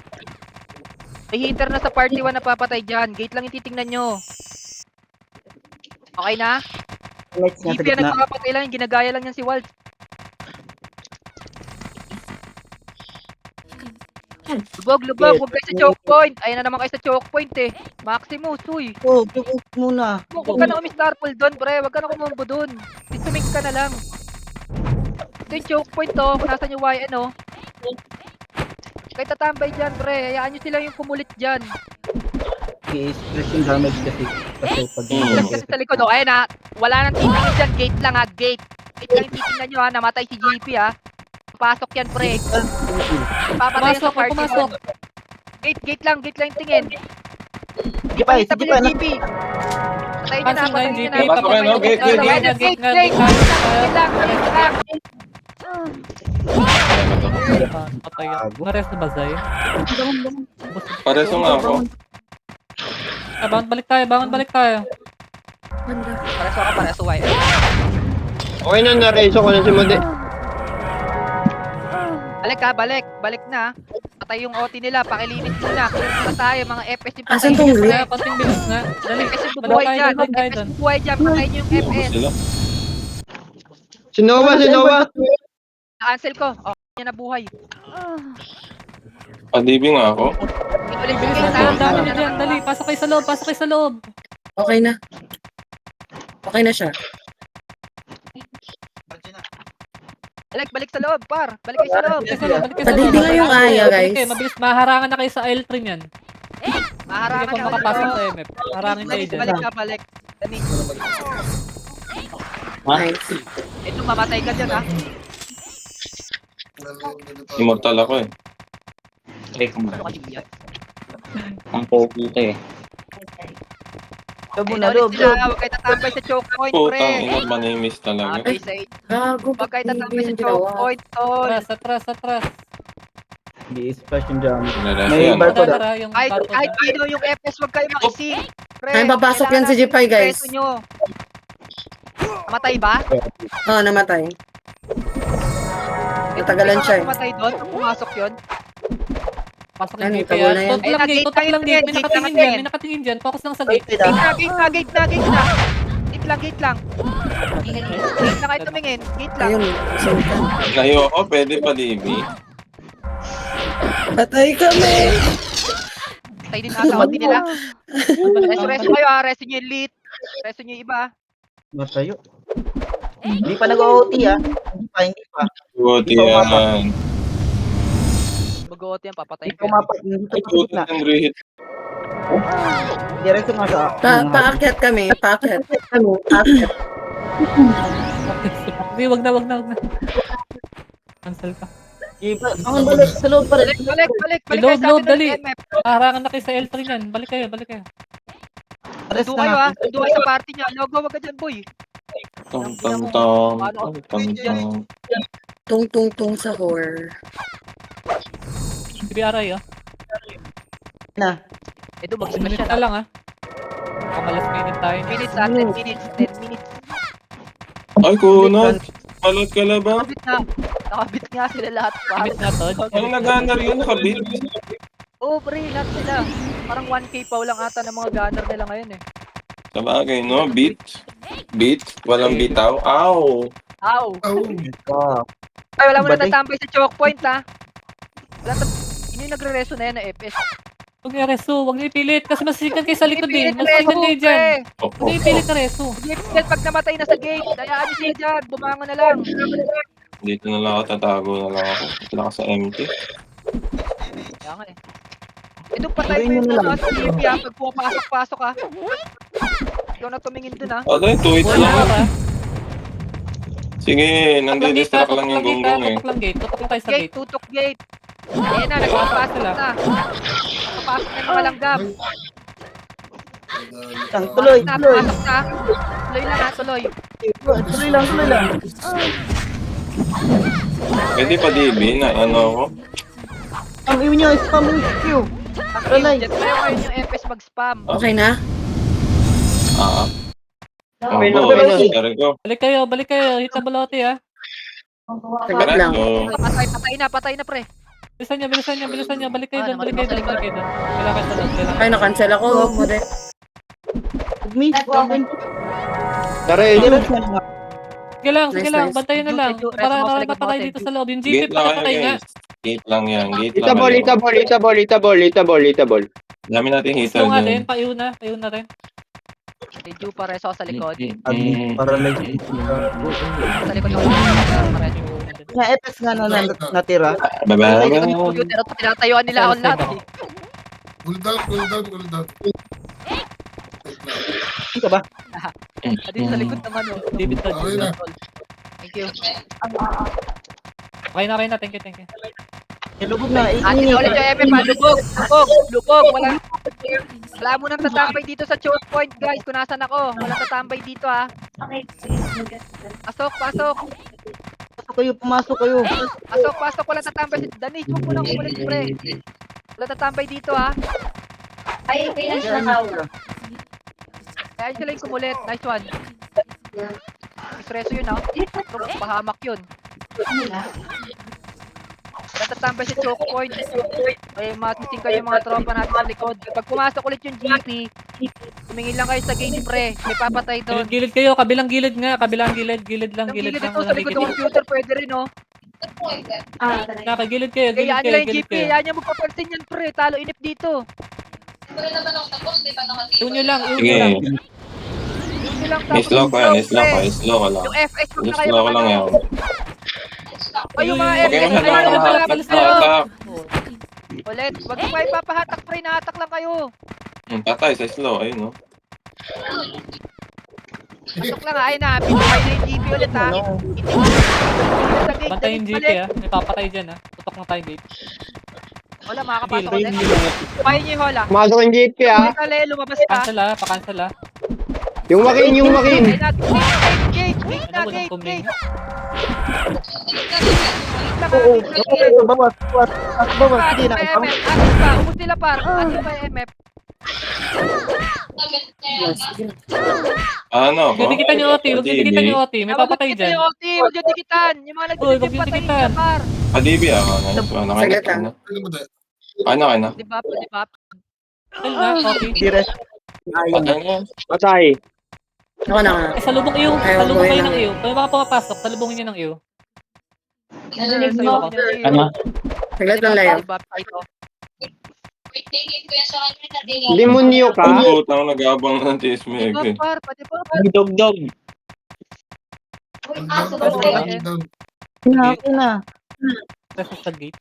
May hitter na sa party 1 na papatay dyan. Gate lang yung titingnan nyo. Okay na? Lights nga sa GP ang gitna. nagpapatay lang. Ginagaya lang yan si Walt. Lubog, huwag kayo sa choke point. Ayan na naman kayo sa choke point eh. Maximus, uy. Oh, bubog muna. Huwag ka na umistarple doon, pre. Huwag ka na kumumbo doon. Tumig ka na lang. Ito yung choke point to. Kung nasan yung YN, oh. Kahit tatambay dyan, pre. Hayaan nyo sila yung kumulit dyan. I-stress yung damage kasi. Kasi pag Plus kasi sa likod, oh. Ayan ha. Wala nang titingnan dyan. Gate lang ha. Gate. Gate lang yung titingnan nyo ha. Namatay si GP ha. Pasok yan, pre. Papatay sa Pumasok, party pumasok. mo. Gate lang yung tingin. Sige pa, Pakita mo sige pa. yung GP. Patayin nyo na, Passing patayin line, nyo GP. na. Pasok kayo, no? Gate, gate, Ayan na, gate nga, gate gate nga. lang. Patay yan. Nares na ba, Zay? Pareso nga ako. Bangon balik tayo. Pareso ka, YN. Okay na, na-raise ko na si Mode. Balik na. Patay yung OT nila, pakilinis muna. Kaya tayo, mga FS yung Asan tong pre. lip? Kaya, konting bilis na. Dali, FS yung balik bubuhay tayo dyan. doon, balik tayo FS doon. yung bubuhay dyan, patay nyo yung Buko FS. sila. Si Nova. Cancel ko. Oh, yan na buhay. Padibi nga ako. Ulit Bilis sige, na, ang dami na dyan. Dali, pasok kayo sa loob. Okay na. Okay na siya. Balik sa loob, par. Balik kayo sa loob. Balik kayo sa loob. Padibi nga yung aya, Balik guys. kayo, mabilis, maharangan na kayo sa L3 niyan. Hindi Maharangan pa na. makapasok sa MF. Harangin kayo dyan. Balik. Dali. Nice. Ito, mamatay ka dyan, ha? Immortal ako eh. Try ko Ano nga. kasi yan? Ang pogi ito eh. Loob Ayun muna, na ulit loob. sila. Huwag kayo tatambay sa choke point, Putang pre. ina, manimiss talaga. Okay, sa Gago, Huwag kayo tatambay padibi sa yung choke ginawa. point, tol. Atras. I-splash yung jam. Nareso May yan. bar ko Dara, yung Kahit barcode. sino yung FS, huwag kayo makising. Pre, Ay, papasok yan kailangan si Jipay, natin yung guys. preso nyo. Namatay ba? Oo, namatay. Natagalan siya eh. Namatay doon? Nung pumasok yun? Pasok Ano, yung GP tago na yan. yan. Tutok lang Ayun, gate, tutok lang gate gate. lang yan. May nakatingin dyan. Focus lang sa gate. Wait ah. Gate na. Gate lang. Gate na kayo tumingin. Gate lang. Ayun, saan ka? Layo ako, pwede padibi. Patay kami! Patay din ata OT nila. Reso kayo ha. Reso nyo yung lead. Reso nyo yung iba. Matayo. Hindi pa nag-OT ah. Hindi pa. Buti Hindi pa umapa. yan. Mag-OT yan. Papatay Hindi ko pa yan. umapat. Hindi pa Ay, umapat na. puta ng rehit. Diretso nga sa... Paakyat kami, paakyat. Hindi, wag na. Cancel ka. Iba. Ang balik sa loob pa rin. Balik Loob, kayo sa atin dali. ng MF. Harangan na kayo sa L3 niyan. Balik kayo. Ares Doon na kayo nga. ha. Doon kayo sa party niya. Logo, wag ka dyan, boy. Tung sa whore. BRI ah. Na. Ito, mag-smash Minutes yan. na lang ah. Pamalas minute tayo. Minutes ha. 10 minutes. 10 minutes. Ay, kunat. Palot ka na ba? Nakabit nga sila lahat. Minutes na to. Ang nag-gunner yun, nakabit. Oo, pre. Lahat sila. Parang 1k pa lang ata ng mga gunner nila ngayon eh. Sabagay, no? Beat. Walang bitaw. Ow! Ow. Ah. Ay, wala mo na Batay. tatambay sa choke point ha. Yun yung nagre-reso na yan na FS. Huwag niya reso. Huwag niyo ipilit. Kasi masikan kayo sa likod eh. Ipilit Masikan kayo dyan. Oh, Huwag niyo ipilit na reso. Ipilit pag namatay na sa gate. Dayaan niyo sila dyan. Bumangon na lang. Dito na lang ako, tatago na lang ako. Wala ka sa MT. Kaya nga eh. Ito patay mo Gawin yung nyo na mga lang. sa TP ha. Pag pumapasok-pasok ha. Ikaw na tumingin dun ha. Okay, 2 hits Wala lang. ka. Sige, nandi-distract lang yung gonggong eh. Tutok lang gate. Tutok lang tayo sa Gate, gate. tutok gate. Ayan na, nagpapasok na. Nagpapasok na yung mga langgam. Tuloy. Pasok na. Tuloy lang ha, tuloy. Tuloy lang. Pwede pa DB na ano ako. Ang iwi nyo, spam yung Q. Tuloy. Diyan tayo ngayon yung FS mag-spam. Okay na? Ah. Okay, Obo, okay. sorry ko. Balik kayo. Hit na balote ah. Saglit lang. Diretso. Patay na pre. Bilisan niya. Balik kayo doon. Kailangan kayo sa loob. Ay, na-cancel ako. Mode. Miss, okay. Na-raise. Diretso na nga. Sige lang. Nice. Bantayan na lang. Medyo, Para reso mo, mapatay balik dito mo, sa loob. Yung Gate GP, lang kayo patay nga. guys. Gate lang yan. Gate lang. Itabol, itabol, itabol, itabol, itabol, itabol. Dami natin Gusto hital nga dyan. din, payo na rin. Medyo pareso ako sa likod. Para like Sa likod ako. Pareso. nga epes nga na natira. Baba. Computer at tinatayuan nila ako lahat. eh. Cool down, cool down, cool down. Wait lang. Hindi ka ba? Adi sa likod naman oh. David Todd. Okay na. Thank you. Okay na. Thank you. Lubog na. Atin na ulit yung MM ha. Lubog. Wala mo nang tatambay dito sa choke point guys. Kung nasan ako. Walang tatambay dito ha. Pasok. Pumasok kayo. Pasok. Walang tatambay. Danis, huwag mo nang umulit pre. Walang tatambay dito ha. Kaya sila yung kumulit. Nice one. Isreso yun ha. Pahamak yun. Natatambay sa choke point. Ay, matising kayo yung mga tropa natin sa likod. Pag pumasok ulit yung GP, tumingin lang kayo sa gate pre. May papatay doon. Gilid kayo, kabilang gilid nga. Gilid lang. Yung gilid ito sa likod ng computer, pwede rin oh. Nakagilid kayo, Kaya gilid nila yung kayo. GP, yan yung magpapansin yan pre. Talo inip dito. Iyon nyo lang. Sige. Yun lang tapos Slow ko yan. Slow ko lang. yung FX huwag na kayo Slow ko lang yan. Ay, yung mga Okay, FX, masyado ayun, ako wala hatak. pala sa'yo. Hatak. Ulit, wag mo kayo papahatak pre, nahatak lang kayo. Patay sa slow. Ayun, no? Pasok lang ayun na, pinukay na yung GP ulit ha. Bantay yung GP ha. May papatay dyan ha. Tutok na tayo gate. Wala, makakapasok ulit. Kumain niyo yung hola. Pumasok yung GP ah. Kale, lumabas ka. Pakancel ha. Yung makin. Ayun na, gate na, Ano, walang tumingin. Bawas. Sige na. Atin pa, ubus nila par. Atin pa yung MF. Ano ko? Didikitan yung OT. May papatay Dyan. dyan. Yung OT, huwag yung dikitan. Yung mga Uy, nagdidikin, huwag yung patayin dikitan. niya par. Adibi ako. Nakakita ka na. Ano mo dahil? Ano? Di ba? Kill na, OT. Dire. Patay niya. Patay. Ako na nga. Salubong iyo. Ayaw, Salubong buhay kayo na. ng iyo. Kung mga pumapasok, salubongin niyo ng iyo. Narinig mo. Ano? Saglit lang layo. Demonyo ka? Putang nag-aabang ng TS mo. Pati ba? Dog. Cool down. Okay na. Press sa gate.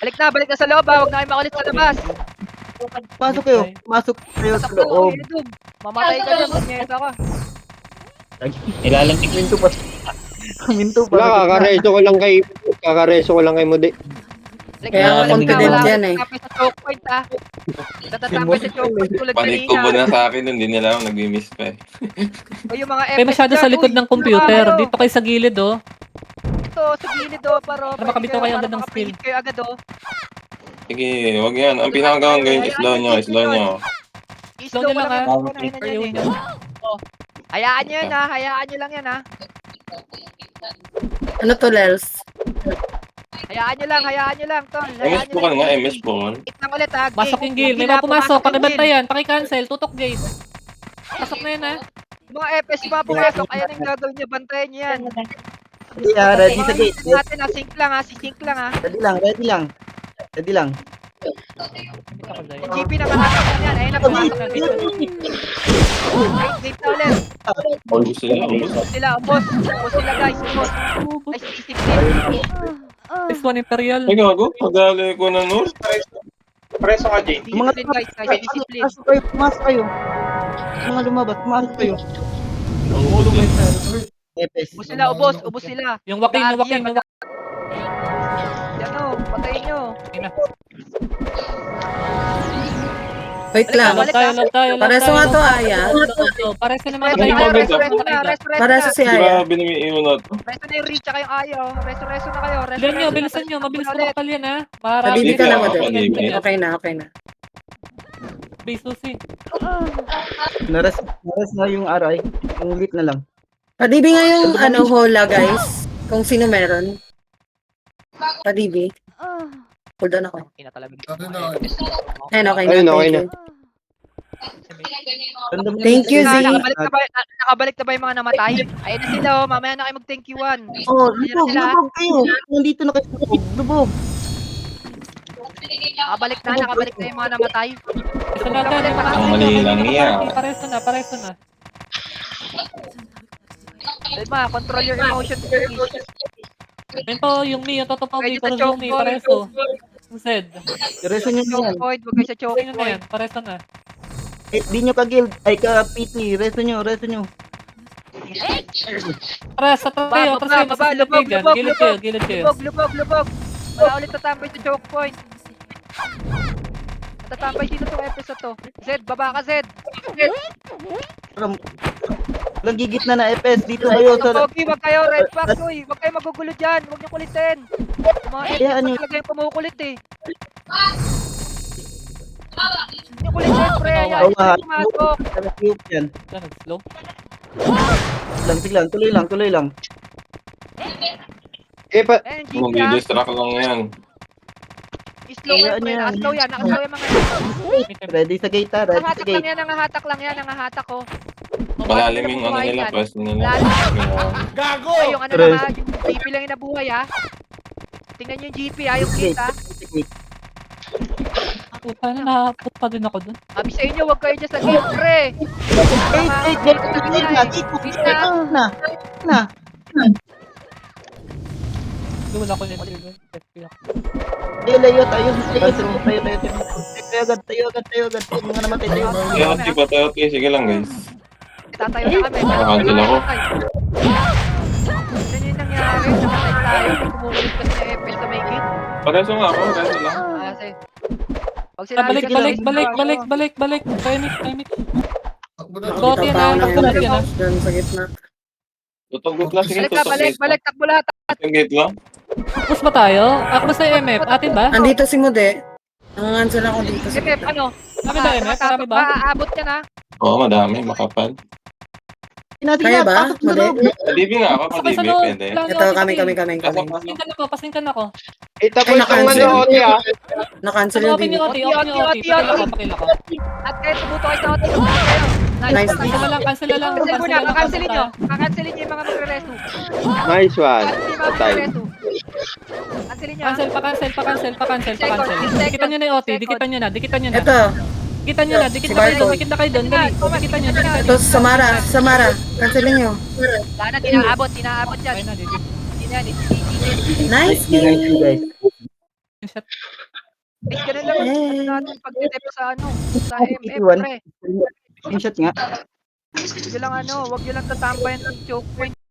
Balik na sa loob ha. Huwag na kayo makulit sa labas. Pasok kayo sa Pasok na loob. Edum. Mamatay ka dyan. Magnyeta ka. Ilalantik. Minto pa. Wala, kakareso ko lang kay Mudi. Kaya confident yan eh. Tatapay sa choke point ha. Tatapay sa choke point tulad Panikubo kanina. na sa akin nun. Hindi nila ako nag-miss pa eh. O yung mga Kayo masyado sa likod ng computer. Dito kayo sa gilid oh. Dito sa gilid o. Para makabitaw kayo agad ng skill. kayo agad o. Sige, wag yan. Ang pinakagawang gawin, slow nyo. Slow I-slow nyo lang ha. yan eh. Hayaan nyo yan ha. Hayaan nyo lang yan ha. Ano to, Lels? Hayaan nyo lang, tol. MS po ka nga, MS po. Hit lang ulit ha. Pasok yung gate. May mga pumasok. Pakibantayan. Paki-cancel. Tutok gate. Pasok na yan ha. Yung mga FS mga pumasok, ayan ang gagawin nyo. Bantayan nyo yan. Yeah, ready sa gate. Natin ha. Sync lang ha. Sync lang ha. Ready lang. Yung GP na makakap yan. Ayun na pumasok na gate. Gate na ulit. Ubus sila. Ubos sila guys. Ubos. Ay, discipline. This one Imperial. Ay, gago. Pagdali ko na nur. Preso ka, Jay. Discipline guys. Discipline. Pumasok kayo. Mga lumabas, pumasok kayo. Epes. Ubos sila, ubos sila. Yung waking. Yan o, patayin nyo. Wait lang. Love tayo. Pareso nga to, Aya. Pareso naman Resto tayo. na. Pareso si Aya. Grabe na may iwan na to. Resto na yung reach tsaka yung ayo. Resto na kayo. Bilisan nyo. Mabilis na kapal yan ha. Padibi ka na mo Padibi. din. Okay na. Base Susi. Naras na yung RI. Yung lit na lang. Padibi nga yung hola, guys. Kung sino meron. Padibi. Hold on ako. Ina talaga. Akin na. Ayun, okay Ayun, na. okay Thank na. you. Thank you, Z. Nakabalik na ba yung mga namatay? Ayun na sila oh. Mamaya na kayo mag-thank you one. Oh, lubog kayo. Nandito na kayo. Lubog. Nakabalik na yung mga namatay. Isa na dyan, yung mga Ang mali lang yan. Pareso na. Diba, control your emotion, please. Yun po, yung Mi, yung totoo Pwede Mi, pero sa yung Mi, choke pareso. Yung Zed. Reso nyo Choke yan. point, wag kayo sa choke Ayun na point. yan, pareso na. Di nyo ka-guild. Ay, ka-PT. Reso nyo. Pareso, tayo, Baba, pareso, baba, lubog, lubog, gilid kayo. Lubog. Wala ulit tatambay sa choke point. Tatambay dito tong episode to. Zed, baba ka, Zed. Walang gigit na FS. Dito kayo sa... Pogi, wag kayo, red box, uy. Wag kayo magugulo dyan. Wag niyo kulitin. Mga Kaya episode ano- talaga yung kumukulit eh. Huwag niyo kulitin, pre. Ayaw Oo nga. niyo pumasok. Yan. Yan, nag-slow. Tuloy lang. Eh, pa... Ayan, yung GP Mag-distract lang yan. Slow Kaya yan, pre. yan. Nakaslow yan yung mga yan. Ready sa gate ha. Ready sa Nangahatak gate. lang yan, nangahatak ko. Malalim yung ano nila, pwesto nila. Ay, yung ano lang ha, yung GP lang yung nabuhay ha. Tingnan nyo yung GP ha, yung gate ha. Puta na, nakapot pa din ako dun. Sabi sa inyo, wag kayo dyan sa gate, pre. Wala ko nito yun. Layo tayo. Tayo agad. Mga namatay tayo. Kaya di ba tayo? Okay, sige lang guys. Tatayo na kami. Nakakancel ako. Ganyan yung nangyari, namatay tayo. May kumukulit kasi na FS sa may gate. Pareso nga ako, pareso lang. Kasi, pag sinabi Balik. Timing. Takbo na. Doti yan Tao na, na pagkalag yan ha. dyan sa gitna. Tutugot lang, sige, Balik na, tutugot. balik, takbo lahat. Gate lang. Tapos ba tayo? Ako ba sa MF? Atin ba? Andito si Mude. Nangangansel ako dito sa MF, gitna. ano? Kami ba MF? Marami ba? Maaabot ka na. Oo, madami, makapal. Kaya ba? Mude? Padibi nga ako, Pasok kayo sa padibi, loob. pwede. Ito, kami. Pasingkan ako. Itapoy Ay, kang nakancel. ano, Oti ah. Nakancel Ano, yung open video. yung OT. Pakil ako. At kayo, tubuto kayo sa OT. Nice. Cancel na lang. Cancel mo na, kakancelin nyo. Kakancelin nyo yung mga magre-resto. Nice one. Cancel yung mga Patay. magre-resto. Cancelin nyo. Pa-cancel. Dikitan nyo na yung OT. Dikitan nyo na. Ito. Dikitan nyo na. Dikit na kayo doon. Dali. Dikitan nyo. Ito, Samara. Cancelin nyo. Wala na, tinaabot yan. Ayun na, dikit. Hindi na yan, Nice Nice you guys. Shot. ganun lang ang natin pag-detect sa sa MF, One. pre. Screenshot nga. Wag nyo lang tatambayan ng choke point.